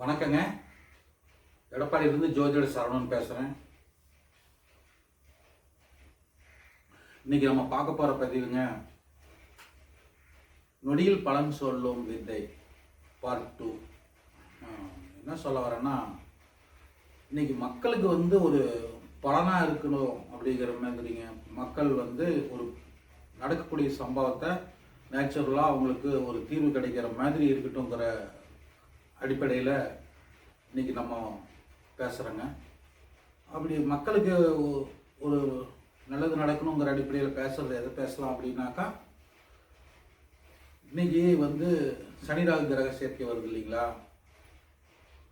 வணக்கங்க. எடப்பாடியிலிருந்து ஜோதிட சரவணன் பேசுகிறேன். இன்னைக்கு நம்ம பார்க்க போகிற பதிவுங்க, நொடியில் பலன் சொல்லும் வித்தை பார்ட் 2. என்ன சொல்ல வரேன்னா, இன்னைக்கு மக்களுக்கு ஒரு பலனாக இருக்கணும் அப்படிங்கிற மாதிரிங்க. மக்கள் ஒரு நடக்கக்கூடிய சம்பவத்தை நேச்சுரலாக அவங்களுக்கு ஒரு தீர்வு கிடைக்கிற மாதிரி இருக்கட்டும்ங்கிற அடிப்படையில் இன்றைக்கி நம்ம பேசுகிறோங்க. அப்படி மக்களுக்கு ஒரு நல்லது நடக்கணுங்கிற அடிப்படையில் பேசுகிறது எதை பேசலாம் அப்படின்னாக்கா, இன்றைக்கி சனி ராகு கிரக சேர்க்கை வருது இல்லைங்களா.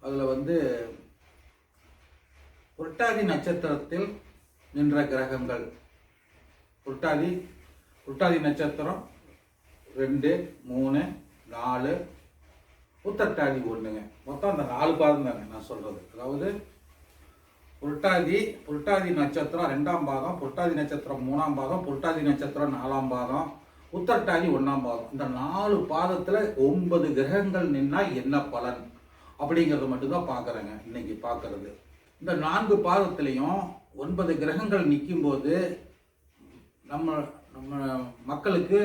அதில் புரட்டாதி நட்சத்திரத்தில் நின்ற கிரகங்கள், புரட்டாதி நட்சத்திரம் 2, 3, 4, உத்திரட்டாதி 1ங்க. மொத்தம் அந்த 4 பாதம் தாங்க நான் சொல்கிறது. அதாவது புரட்டாதி நட்சத்திரம் 2ஆம் பாதம், புரட்டாதி நட்சத்திரம் 3ஆம் பாதம், புரட்டாதி நட்சத்திரம் 4ஆம் பாதம், உத்திரட்டாதி 1ஆம் பாதம். இந்த 4 பாதத்தில் 9 கிரகங்கள் நின்னா என்ன பலன் அப்படிங்கிறது மட்டும்தான் பார்க்குறேங்க இன்னைக்கு பார்க்கறது. இந்த 4 பாதத்திலையும் 9 கிரகங்கள் நிற்கும்போது நம்ம மக்களுக்கு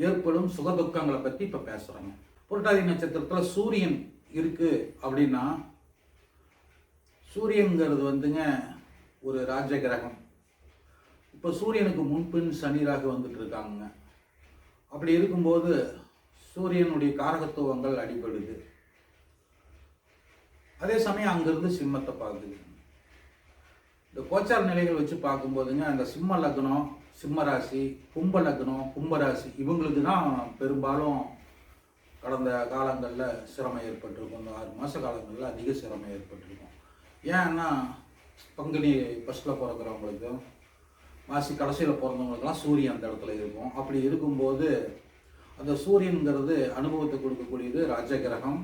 ஏற்படும் சுகதுக்கங்களை பற்றி இப்போ பேசுகிறோங்க. புரட்டாதி நட்சத்திரத்தில் சூரியன் இருக்குது அப்படின்னா, சூரியன்கிறது ஒரு ராஜ கிரகம். இப்போ சூரியனுக்கு முன்பின் சனிராக வந்துட்டு இருக்காங்க. அப்படி இருக்கும்போது சூரியனுடைய காரகத்துவங்கள் அடிபடுது. அதே சமயம் அங்கிருந்து சிம்மத்தை பார்க்குது. இந்த கோச்சார நிலைகள் வச்சு பார்க்கும்போதுங்க, அந்த சிம்ம லக்னம், சிம்ம ராசி, கும்ப லக்னம், கும்பராசி இவங்களுக்கு தான் பெரும்பாலும் கடந்த காலங்களில் சிரமம் ஏற்பட்டிருக்கும். இந்த 6 மாத காலங்களில் அதிக சிரமம் ஏற்பட்டிருக்கும். ஏன்னா பங்குனி ஃபஸ்ட்டில் பிறக்கிறவங்களுக்கும் மாசி கடைசியில் பிறந்தவங்களுக்கெல்லாம் சூரியன் அந்த இடத்துல இருக்கும். அப்படி இருக்கும்போது அந்த சூரியனுங்கிறது அனுபவத்தை கொடுக்கக்கூடியது, ராஜகிரகம்,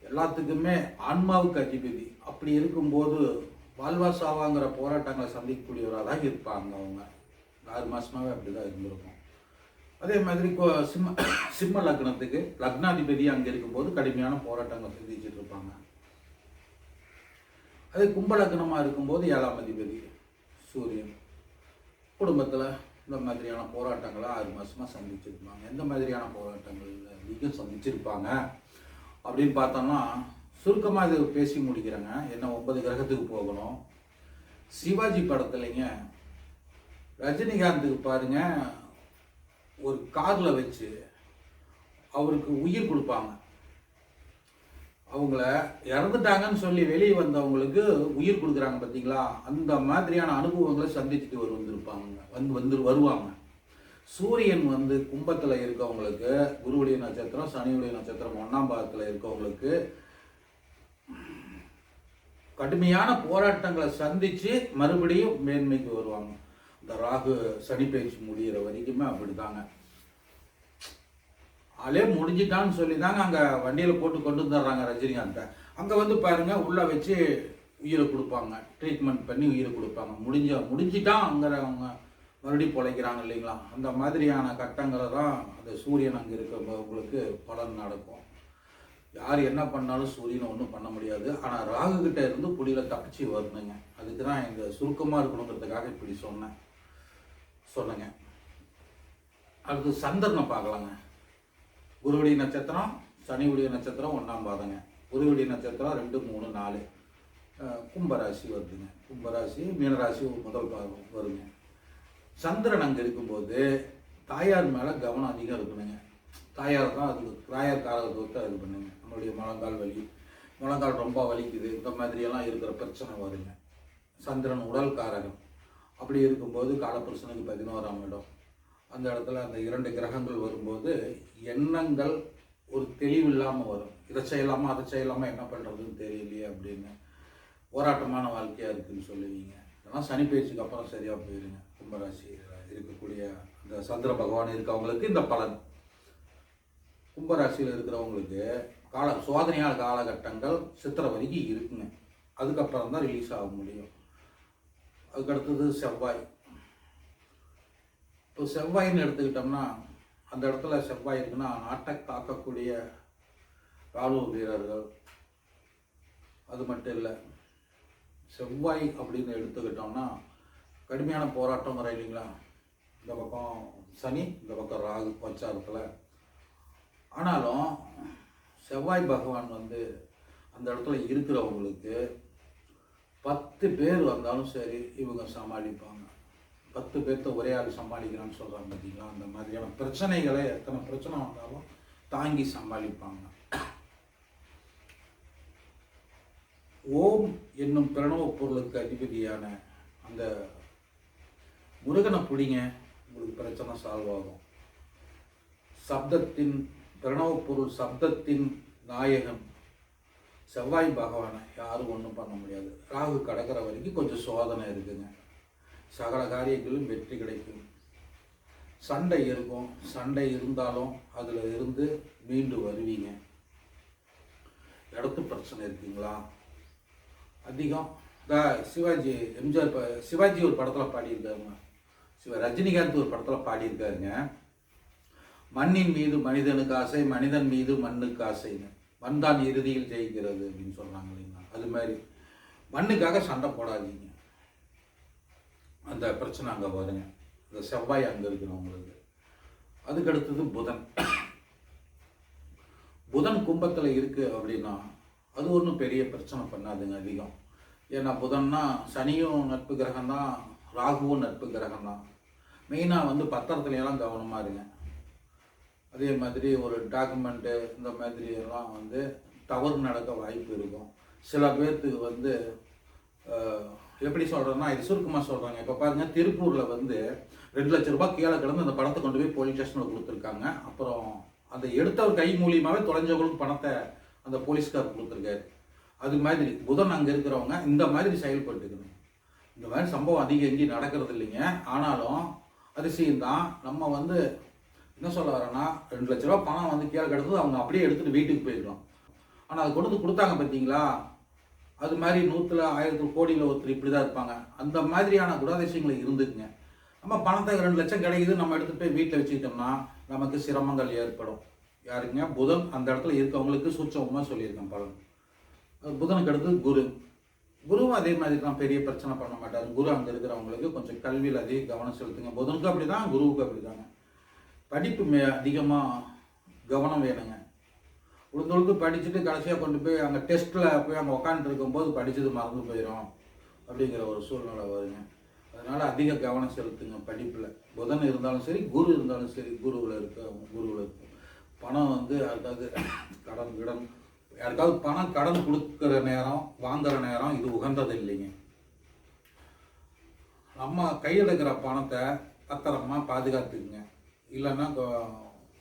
எல்லாத்துக்குமே ஆன்மாவுக்கு அதிபதி. அப்படி இருக்கும்போது வாழ்வா சாவாங்கிற போராட்டங்களை சந்திக்கக்கூடியவராக தான் இருப்பாங்க. அவங்க 6 மாதமாகவே அப்படி தான் இருந்திருக்கும். அதே மாதிரி சிம்ம லக்னத்துக்கு லக்னாதிபதி அங்கே இருக்கும்போது கடுமையான போராட்டங்கள் சந்திச்சுட்டு இருப்பாங்க. அதே கும்ப லக்னமாக இருக்கும்போது 7ஆம் அதிபதி சூரியன் குடும்பத்தில் இந்த மாதிரியான போராட்டங்களை 6 மாதமாக சந்திச்சிருப்பாங்க. எந்த மாதிரியான போராட்டங்கள் அதிகம் சந்திச்சிருப்பாங்க அப்படின்னு பார்த்தோம்னா, சுருக்கமாக இது பேசி முடிக்கிறேங்க. என்ன 9 கிரகத்துக்கு போகணும். சிவாஜி படத்துலைங்க ரஜினிகாந்துக்கு பாருங்க, ஒரு காரில் வச்சு அவருக்கு உயிர் கொடுப்பாங்க. அவங்கள இறந்துட்டாங்கன்னு சொல்லி வெளியே வந்தவங்களுக்கு உயிர் கொடுக்குறாங்க பார்த்தீங்களா. அந்த மாதிரியான அனுபவங்களை சந்திச்சுட்டு வருவாங்க. சூரியன் கும்பத்தில் இருக்கவங்களுக்கு, குருவுடைய நட்சத்திரம், சனியுடைய நட்சத்திரம் 1ஆம் பாதத்தில் இருக்கவங்களுக்கு கடுமையான போராட்டங்களை சந்தித்து மறுபடியும் மேன்மைக்கு வருவாங்க. இந்த ராகு சனி பயிற்சி முடிகிற வரைக்குமே அப்படிதாங்க. ஆளே முடிஞ்சிட்டான்னு சொல்லி தாங்க அங்கே வண்டியில் போட்டு கொண்டு வந்துடுறாங்க ரஜினிகாந்தை. அங்கே பாருங்க உள்ளே வச்சு உயிரை கொடுப்பாங்க, ட்ரீட்மெண்ட் பண்ணி உயிரை கொடுப்பாங்க. முடிஞ்சிட்டாங்கிறவங்க மறுபடியும் பிழைக்கிறாங்க இல்லைங்களா. அந்த மாதிரியான கட்டங்களை தான் அந்த சூரியன் அங்கே இருக்கிறவங்களுக்கு பலன் நடக்கும். யார் என்ன பண்ணாலும் சூரியனை ஒன்றும் பண்ண முடியாது. ஆனால் ராகு கிட்ட இருந்து புலியில் தப்பிச்சு வரணுங்க. அதுக்கு தான் இந்த சுருக்கமாக இருக்கணுங்கிறதுக்காக இப்படி சொன்னேங்க. அடுத்து சந்திரனை பார்க்கலாங்க. குருவுடைய நட்சத்திரம், சனியுடைய நட்சத்திரம் 1ஆம் பாதங்க. குருவுடைய நட்சத்திரம் 2, 3, 4 கும்பராசி வருதுங்க. கும்பராசி, மீனராசி முதல் பாதம் வருங்க. சந்திரன் அங்கே இருக்கும்போது தாயார் மேலே கவனம் அதிகம் இருக்கணுங்க. தாயார் தான் தாயார் காரகத்துவத்தை இது பண்ணுங்க. நம்மளுடைய முழங்கால் ரொம்ப வலிக்குது, இந்த மாதிரியெல்லாம் இருக்கிற பிரச்சனை வருங்க. சந்திரன் உடல் காரகம். அப்படி இருக்கும்போது காலப்புருஷனுக்கு 11ஆம் இடம். அந்த இடத்துல அந்த 2 கிரகங்கள் வரும்போது எண்ணங்கள் ஒரு தெளிவு இல்லாமல் வரும். இதை செய்யலாமா அதை செய்யலாமா, என்ன பண்ணுறதுன்னு தெரியலையே அப்படின்னு போராட்டமான வாழ்க்கையாக இருக்குதுன்னு சொல்லுவீங்க. இதெல்லாம் சனி பயிற்சிக்கு அப்புறம் சரியாக போயிருங்க. கும்பராசியில் இருக்கக்கூடிய அந்த சந்திர பகவான் இருக்கவங்களுக்கு இந்த பலன். கும்பராசியில் இருக்கிறவங்களுக்கு சோதனையான காலகட்டங்கள் சித்திரை வரைக்கும் இருக்குங்க. அதுக்கப்புறம் தான் ரிலீஸ் ஆக முடியும். அதுக்கடுத்தது செவ்வாய். இப்போ செவ்வாயின்னு எடுத்துக்கிட்டோம்னா, அந்த இடத்துல செவ்வாய் இருக்குன்னா நாட்டை காக்கக்கூடிய ராணுவ வீரர்கள், அது மட்டும் இல்லை, செவ்வாய் அப்படின்னு எடுத்துக்கிட்டோம்னா கடுமையான போராட்டம் வர இல்லைங்களா. இந்த பக்கம் சனி, இந்த பக்கம் ராகு பச்சாரத்தில். ஆனாலும் செவ்வாய் பகவான் வந்து அந்த இடத்துல இருக்கிறவங்களுக்கு 10 பேர் வந்தாலும் சரி இவங்க சமாளிப்பாங்க. 10 பேர்த்த ஒரே ஆள் சமாளிக்கிறான்னு சொல்கிறாங்க பார்த்தீங்களா. அந்த மாதிரியான பிரச்சனைகளை எத்தனை பிரச்சனை வந்தாலும் தாங்கி சமாளிப்பாங்க. ஓம் என்னும் பிரணவ பொருளுக்கு அதிபதியான அந்த முருகனை பிடிங்க, உங்களுக்கு பிரச்சனை சால்வ் ஆகும். சப்தத்தின் பிரணவ பொருள், சப்தத்தின் நாயகன் செவ்வாய் பகவானை யாரும் ஒன்றும் பண்ண முடியாது. ராகு கடக்கிற வரைக்கும் கொஞ்சம் சோதனை இருக்குங்க. சகல காரியங்களும் வெற்றி கிடைக்கும். சண்டை இருக்கும், சண்டை இருந்தாலும் அதில் இருந்து மீண்டு வருவீங்க. இடத்து பிரச்சனை இருக்குங்களா அதிகம். சிவாஜி எம்ஜிஆர் சிவாஜி ஒரு படத்தில் பாடியிருக்காருங்க, ரஜினிகாந்த் ஒரு படத்தில் பாடியிருக்காருங்க. மண்ணின் மீது மனிதனுக்கு ஆசை, மனிதன் மீது மண்ணுக்கு ஆசைன்னு. மண் தான் இறுதியில் ஜெயிக்கிறது அப்படின்னு சொல்கிறாங்க இல்லைங்களா. அது மாதிரி மண்ணுக்காக சண்டை போடாதீங்க. அந்த பிரச்சனை அங்கே வருங்க. இந்த செவ்வாய் அங்கே இருக்கிறவங்களுக்கு. அதுக்கு அடுத்தது புதன். புதன் கும்பத்தில் இருக்குது அப்படின்னா அது ஒன்றும் பெரிய பிரச்சனை பண்ணாதுங்க அதிகம். ஏன்னா புதன்னா சனியும் நட்பு கிரகம் தான், ராகுவும் நட்பு கிரகம் தான். மெயினாக வந்து பத்திரத்துலையெல்லாம் கவனமாக இருங்க. அதே மாதிரி ஒரு டாக்குமெண்ட்டு இந்த மாதிரி எல்லாம் வந்து தவறு நடக்க வாய்ப்பு இருக்கும். சில பேர்த்துக்கு வந்து எப்படி சொல்கிறேன்னா, இது சுருக்கமாக சொல்கிறாங்க. இப்போ பாருங்கள், திருப்பூரில் வந்து 2 லட்ச ரூபாய் கீழே கிடந்து அந்த பணத்தை கொண்டு போய் போலீஸ் ஸ்டேஷனில் கொடுத்துருக்காங்க. அப்புறம் அந்த எடுத்தவர் கை மூலியமாகவே தொலைஞ்சவங்களுக்கு பணத்தை அந்த போலீஸ்கார் கொடுத்துருக்காரு. அது மாதிரி புதன் அங்கே இருக்கிறவங்க இந்த மாதிரி செயல்பட்டுக்கணும். இந்த மாதிரி சம்பவம் அதிகம் எங்கேயும் நடக்கிறது இல்லைங்க. ஆனாலும் அதிசயம்தான். நம்ம வந்து என்ன சொல்ல வரேன்னா, 2 லட்ச ரூபா பணம் வந்து கீழே கிடந்தது அவங்க அப்படியே எடுத்துகிட்டு வீட்டுக்கு போயிடலாம். ஆனால் அது கொண்டு வந்து கொடுத்தாங்க பார்த்தீங்களா, அது மாதிரி 100ல் 1000 கோடியில் ஒருத்தர் இப்படி தான் இருப்பாங்க. அந்த மாதிரியான குணாதிசயங்கள் இருந்துக்குங்க. நம்ம பணத்தை 2 லட்சம் கிடைக்குது, நம்ம எடுத்துகிட்டு போய் வீட்டில் வச்சுக்கிட்டோம்னா நமக்கு சிரமங்கள் ஏற்படும். யாருங்க? புதன் அந்த இடத்துல இருக்கவங்களுக்கு சூட்சமாக சொல்லியிருக்கேன் பலன். புதனுக்கு அடுத்தது குரு. குருவும் அதே மாதிரி தான், பெரிய பிரச்சனை பண்ண மாட்டார். குரு அங்கே இருக்கிறவங்களுக்கு கொஞ்சம் கல்வியில் அதிக கவனம் செலுத்துங்க. புதனுக்கு அப்படி தான், குருவுக்கு அப்படி தாங்க. படிப்பு அதிகமாக கவனம் வேணுங்க. உளுந்து படிச்சுட்டு கடைசியாக கொண்டு போய் அங்கே டெஸ்ட்டில் போய் அங்கே உட்காந்துட்டு இருக்கும்போது படித்தது மறந்து போயிடும் அப்படிங்கிற ஒரு சூழ்நிலை வருங்க. அதனால் அதிக கவனம் செலுத்துங்க படிப்பில். புதன் இருந்தாலும் சரி, குரு இருந்தாலும் சரி, குருவில் இருக்கும். பணம் வந்து யாருக்காவது யாருக்காவது பணம் கடன் கொடுக்குற நேரம், வாங்குகிற நேரம் இது உகந்தது இல்லைங்க. நம்ம கையில் இருக்கிற பணத்தை பத்திரமா பாதுகாத்துக்குங்க. இல்லைன்னா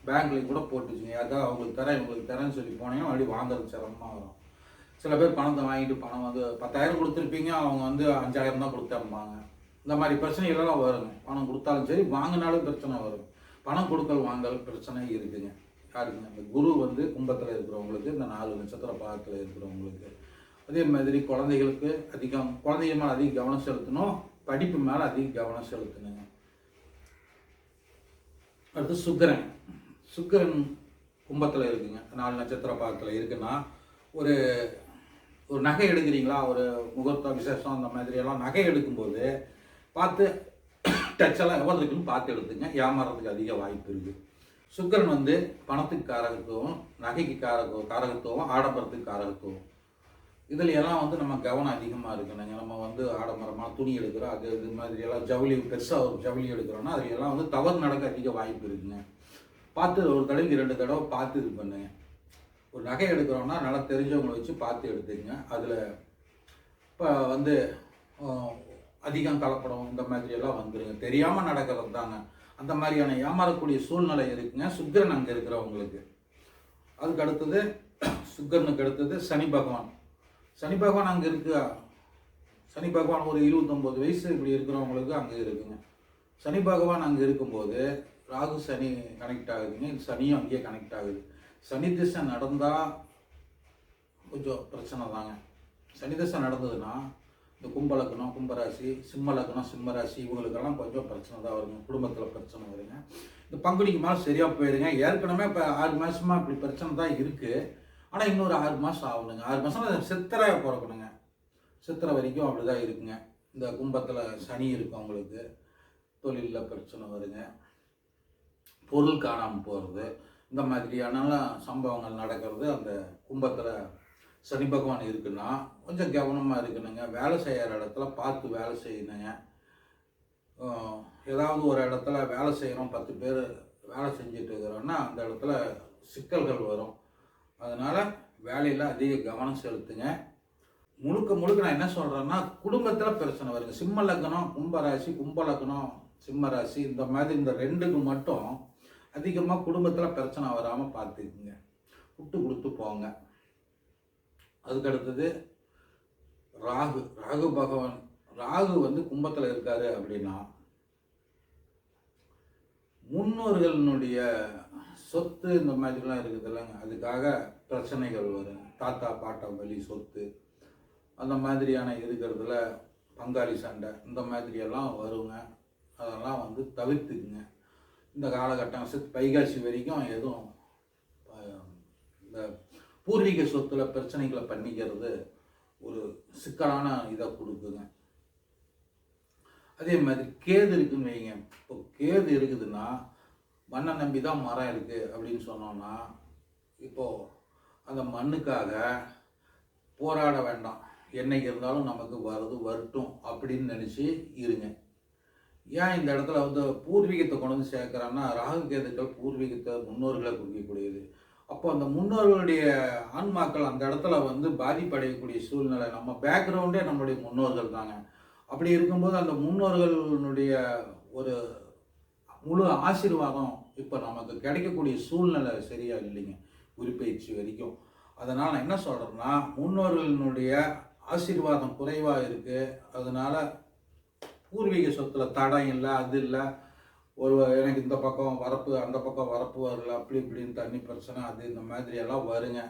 பேங்க்லேயும் கூட போட்டுச்சுங்க. யாருக்காவது அவங்களுக்கு தரேன் இவங்களுக்கு தரேன்னு சொல்லி போனீங்கன்னா அப்படி வாங்குறது சிரமமாக வரும். சில பேர் பணத்தை வாங்கிட்டு பணம் வந்து 10,000 கொடுத்துருப்பீங்க, அவங்க வந்து 5,000 தான் கொடுத்தம்பாங்க. இந்த மாதிரி பிரச்சனைகளெல்லாம் வருங்க. பணம் கொடுத்தாலும் சரி, வாங்கினாலும் பிரச்சனை வரும். பணம் கொடுக்கல் வாங்கல் பிரச்சனை இருக்குங்க. யாருக்குங்க? இந்த குரு வந்து கும்பத்தில் இருக்கிறவங்களுக்கு, இந்த 4 நட்சத்திர பாகத்தில் இருக்கிறவங்களுக்கு. அதே மாதிரி குழந்தைகளுக்கு குழந்தைங்க மேலே அதிக கவனம் செலுத்தணும். படிப்பு மேலே அதிக கவனம் செலுத்தணுங்க. அடுத்து சுக்கிரன் கும்பத்தில் இருக்குங்க. 4 நட்சத்திர பாகத்தில் இருக்குன்னா ஒரு நகை எடுக்கிறீங்களா, ஒரு முகூர்த்த விசேஷம் அந்த மாதிரியெல்லாம் நகை எடுக்கும்போது பார்த்து டச்செல்லாம் எவ்வளோ இருக்குன்னு பார்த்து எடுத்துங்க. ஏமாறதுக்கு அதிக வாய்ப்பு இருக்குது. சுக்கிரன் வந்து பணத்துக்கு காரகத்துவம், நகைக்கு காரகத்துவம், ஆடம்பரத்துக்கு காரகத்துவம். இதில் எல்லாம் வந்து நம்ம கவனம் அதிகமாக இருக்கணுங்க. நம்ம வந்து ஆடம்பரமாக துணி எடுக்கிறோம், அது இது மாதிரியெல்லாம் ஜவுளி பெருசாக ஒரு ஜவுளி எடுக்கிறோன்னா அது எல்லாம் வந்து தவறு நடக்க அதிக வாய்ப்பு இருக்குங்க. பார்த்து ஒரு தடவைக்கு 2 தடவை பார்த்து இது பண்ணுங்க. ஒரு நகை எடுக்கிறோன்னா நல்லா தெரிஞ்சவங்களை வச்சு பார்த்து எடுத்துங்க. அதில் இப்போ வந்து அதிகம் கலப்படம் இந்த மாதிரியெல்லாம் வந்துடுங்க. தெரியாமல் நடக்கிறது தாங்க. அந்த மாதிரியான ஏமாறக்கூடிய சூழ்நிலை இருக்குங்க சுக்கிரன் அங்கே இருக்கிறவங்களுக்கு. அதுக்கு அடுத்தது சுக்கிரனுக்கு அடுத்தது சனி பகவான் அங்கே இருக்கா. சனி பகவான் ஒரு 29 வயசு இப்படி இருக்கிறவங்களுக்கு அங்கே இருக்குங்க. சனி பகவான் அங்கே இருக்கும்போது ராகு சனி கனெக்ட் ஆகுதுங்க. சனியும் அங்கேயே கனெக்ட் ஆகுது. சனி திசை நடந்தால் கொஞ்சம் பிரச்சனை தாங்க. சனி திசை நடந்ததுன்னா இந்த கும்பலக்கணம், கும்பராசி, சிம்மராசி இவங்களுக்கெல்லாம் கொஞ்சம் பிரச்சனை தான் வருங்க. குடும்பத்தில் பிரச்சனை வருங்க. இந்த பங்குனிக்கு மேலே சரியாக போயிடுங்க. ஏற்கனவே இப்போ 6 மாதமாக இப்படி பிரச்சனை தான் இருக்குது. ஆனால் இன்னொரு 6 மாதம் ஆகணுங்க. 6 மாதம் சித்திரை பிறக்கணுங்க. சித்திரை வரைக்கும் அப்படி தான் இருக்குங்க. இந்த கும்பத்தில் சனி இருக்கும் அவங்களுக்கு. தொழிலில் பிரச்சனை வருங்க, பொருள் காணாமல் போகிறது, இந்த மாதிரியானலாம் சம்பவங்கள் நடக்கிறது. அந்த கும்பத்தில் சனி பகவான் இருக்குன்னா கொஞ்சம் கவனமாக இருக்கணுங்க. வேலை செய்கிற இடத்துல பார்த்து வேலை செய்யணுங்க. ஏதாவது ஒரு இடத்துல வேலை செய்கிறோம், 10 பேர் வேலை செஞ்சுட்டு இருக்கிறோன்னா அந்த இடத்துல சிக்கல்கள் வரும். அதனால் வேலையில் அதிக கவனம் செலுத்துங்க. முழுக்க நான் என்ன சொல்கிறேன்னா, குடும்பத்தில் பிரச்சனை வருங்க. சிம்ம லக்னம் கும்பராசி, கும்ப லக்னம் சிம்ம ராசி, இந்த மாதிரி இந்த 2க்கு மட்டும் அதிகமாக குடும்பத்தில் பிரச்சனை வராமல் பார்த்துக்குங்க. விட்டு கொடுத்து போங்க. அதுக்கடுத்தது ராகு பகவான். ராகு வந்து கும்பத்தில் இருக்காரு அப்படின்னா முன்னோர்களுடைய சொத்து இந்த மாதிரிலாம் இருக்குது இல்லைங்க, அதுக்காக பிரச்சனைகள் வரும். தாத்தா பாட்டா வழி சொத்து அந்த மாதிரியான இருக்கிறதுல பங்காளி சண்டை இந்த மாதிரியெல்லாம் வருங்க. அதெல்லாம் வந்து தவிர்த்துக்குங்க. இந்த காலகட்டம் வைகாசி வரைக்கும் எதுவும் இந்த பூர்வீக சொத்துல பிரச்சனைகளை பண்ணிக்கிறது ஒரு சிக்கலான இதை கொடுக்குங்க. அதே மாதிரி கேது இருக்குன்னு வைங்க. இப்போ கேது இருக்குதுன்னா மண்ணை நம்பி தான் மரம் இருக்குது அப்படின்னு சொன்னோன்னா, இப்போது அந்த மண்ணுக்காக போராட வேண்டாம். என்னைக்கு இருந்தாலும் நமக்கு வரட்டும் அப்படின்னு நினச்சி இருங்க. ஏன் இந்த இடத்துல வந்து பூர்வீகத்தை கொண்டு வந்து சேர்க்குறான்னா, ராகு கேதுக்கள் பூர்வீகத்தை முன்னோர்களை குறிக்கக்கூடியது. அப்போ அந்த முன்னோர்களுடைய ஆன்மாக்கள் அந்த இடத்துல வந்து பாதிப்படையக்கூடிய சூழ்நிலை. நம்ம பேக்ரவுண்டே நம்மளுடைய முன்னோர்கள் தாங்க. அப்படி இருக்கும்போது அந்த முன்னோர்களுடைய ஒரு முழு ஆசீர்வாதம் இப்போ நமக்கு கிடைக்கக்கூடிய சூழ்நிலை சரியா இல்லைங்க, உரிப்பயிற்சி வரைக்கும். அதனால் நான் என்ன சொல்கிறேன்னா, முன்னோர்களினுடைய ஆசீர்வாதம் குறைவாக இருக்குது. அதனால் பூர்வீக சொத்தில் தடம் இல்லை, அது இல்லை. எனக்கு இந்த பக்கம் வரப்பு அந்த பக்கம் வரப்பு வரல, அப்படி இப்படின்னு தண்ணி பிரச்சனை அது இந்த மாதிரியெல்லாம் வருங்க.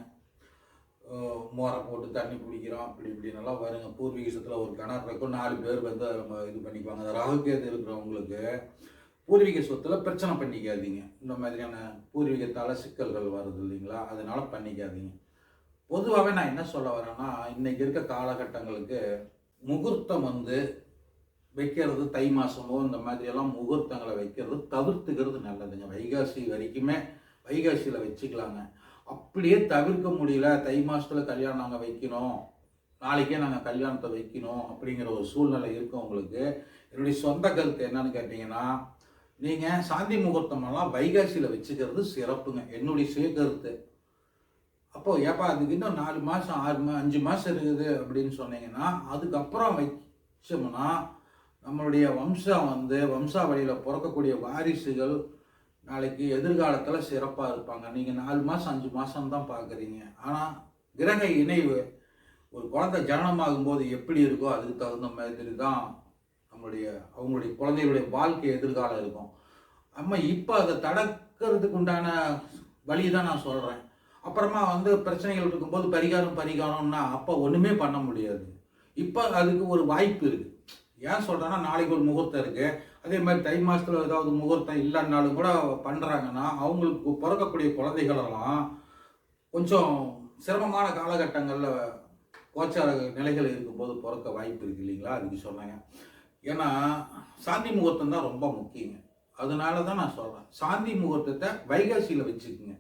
மோரை போட்டு தண்ணி பிடிக்கிறோம் அப்படி இப்படின்னெல்லாம் வருங்க. பூர்வீகத்தில் ஒரு கிணறு இருக்கும், 4 பேர் வந்து இது பண்ணிக்குவாங்க. அந்த ராகுகேது இருக்கிறவங்களுக்கு பூர்வீக சொத்தில் பிரச்சனை பண்ணிக்காதீங்க. இந்த மாதிரியான பூர்வீகத்தால் சிக்கல்கள் வருது இல்லைங்களா, அதனால் பண்ணிக்காதீங்க. பொதுவாகவே நான் என்ன சொல்ல வரேன்னா, இன்றைக்கி இருக்க காலகட்டங்களுக்கு முகூர்த்தம் வந்து வைக்கிறது தை மாதமோ இந்த மாதிரியெல்லாம் முகூர்த்தங்களை வைக்கிறது தவிர்த்துக்கிறது நல்லதுங்க. வைகாசி வரைக்குமே வைகாசியில் வச்சுக்கலாங்க. அப்படியே தவிர்க்க முடியல, தை மாதத்தில் கல்யாணம் நாங்கள் வைக்கணும், நாளைக்கே நாங்கள் கல்யாணத்தை வைக்கணும் அப்படிங்கிற ஒரு சூழ்நிலை இருக்கவங்களுக்கு என்னுடைய சொந்த கருத்து என்னன்னு கேட்டிங்கன்னா, நீங்கள் சாந்தி முகூர்த்தமெல்லாம் வைகாசியில் வச்சுக்கிறது சிறப்புங்க, என்னுடைய சுய கருத்து. அப்போது ஏப்பா அதுக்கு இன்னும் 4 மாதம் 5 மாதம் இருக்குது அப்படின்னு சொன்னீங்கன்னா, அதுக்கப்புறம் வச்சோம்னா நம்மளுடைய வம்சம் வந்து வம்சாவளியில் பிறக்கக்கூடிய வாரிசுகள் நாளைக்கு எதிர்காலத்தில் சிறப்பாக இருப்பாங்க. நீங்கள் 4 மாதம் 5 மாதம் தான் பார்க்குறீங்க. ஆனால் கிரக இணைவு ஒரு குழந்தை ஜனனமாகும்போது எப்படி இருக்கோ அதுக்கு தகுந்த மாதிரி தான் அவங்களுடைய குழந்தைகளுடைய வாழ்க்கை எதிர்காலம் இருக்கும். நம்ம இப்போ அதை தடுக்கிறதுக்கு உண்டான வழி தான் நான் சொல்கிறேன். அப்புறமா வந்து பிரச்சனைகள் இருக்கும்போது பரிகாரம்னா அப்போ ஒன்றுமே பண்ண முடியாது. இப்போ அதுக்கு ஒரு வாய்ப்பு இருக்குது. ஏன் சொல்கிறேன்னா, நாளைக்கு ஒரு முகூர்த்தம் இருக்குது, அதே மாதிரி தை மாதத்தில் ஏதாவது முகூர்த்தம் இல்லைன்னாலும் கூட பண்ணுறாங்கன்னா அவங்களுக்கு பிறக்கக்கூடிய குழந்தைகளெல்லாம் கொஞ்சம் சிரமமான காலகட்டங்களில் கோச்சார நிலைகள் இருக்கும்போது பிறக்க வாய்ப்பு இருக்குது இல்லைங்களா, அதுக்கு சொன்னாங்க. ஏன்னா சாந்தி முகூர்த்தம் தான் ரொம்ப முக்கியங்க. அதனால தான் நான் சொல்கிறேன், சாந்தி முகூர்த்தத்தை வைகாசியில் வச்சுக்குங்க.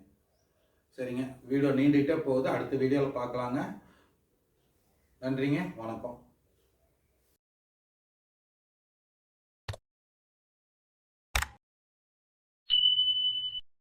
சரிங்க, வீடியோ நீண்டுகிட்டே போகுது, அடுத்த வீடியோவில் பார்க்கலாங்க. நன்றிங்க, வணக்கம்.